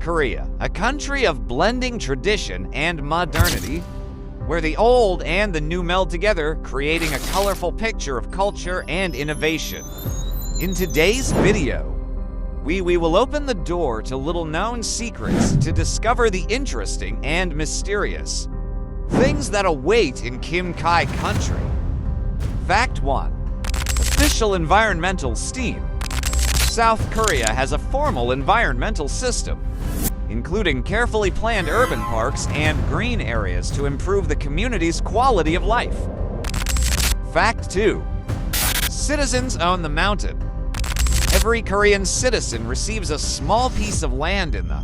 Korea, a country of blending tradition and modernity, where the old and the new meld together, creating a colorful picture of culture and innovation. In today's video, we will open the door to little-known secrets to discover the interesting and mysterious things that await in Kim Kai country. Fact 1. Official environmental steam. South Korea has a formal environmental system, including carefully planned urban parks and green areas to improve the community's quality of life. Fact 2. Citizens own the mountain. Every Korean citizen receives a small piece of land in the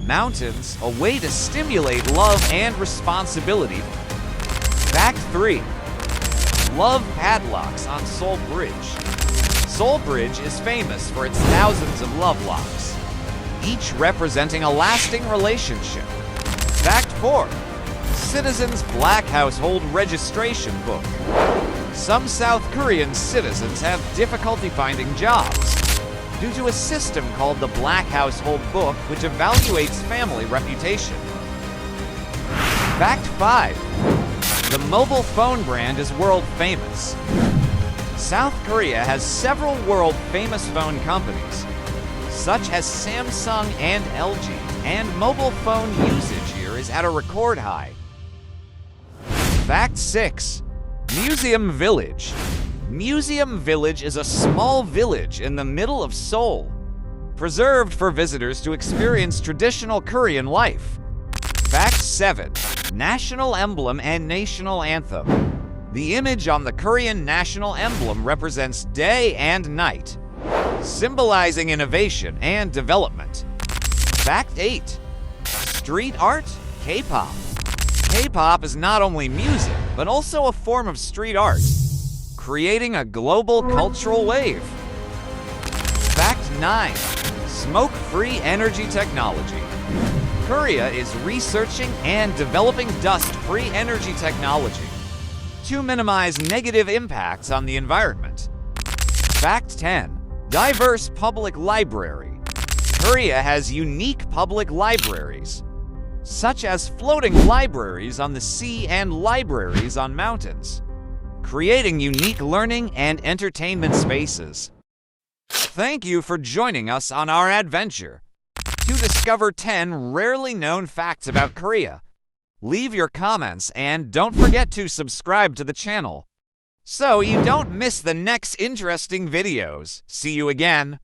mountains, a way to stimulate love and responsibility. Fact 3. Love padlocks on Seoul Bridge. Seoul Bridge is famous for its thousands of love locks, each representing a lasting relationship. Fact 4. Citizens' Black Household Registration Book. Some South Korean citizens have difficulty finding jobs due to a system called the Black Household Book, which evaluates family reputation. Fact 5. The mobile phone brand is world famous. South Korea has several world-famous phone companies, such as Samsung and LG, and mobile phone usage here is at a record high. Fact 6. Museum Village. Museum Village is a small village in the middle of Seoul, preserved for visitors to experience traditional Korean life. Fact 7. National Emblem and National Anthem. The image on the Korean national emblem represents day and night, symbolizing innovation and development. Fact 8. Street art, K-pop. K-pop is not only music, but also a form of street art, creating a global cultural wave. Fact 9. Smoke-free energy technology. Korea is researching and developing dust-free energy technology to minimize negative impacts on the environment. Fact 10. Diverse public library. Korea has unique public libraries, such as floating libraries on the sea and libraries on mountains, creating unique learning and entertainment spaces. Thank you for joining us on our adventure to discover 10 rarely known facts about Korea. Leave your comments and don't forget to subscribe to the channel so you don't miss the next interesting videos. See you again.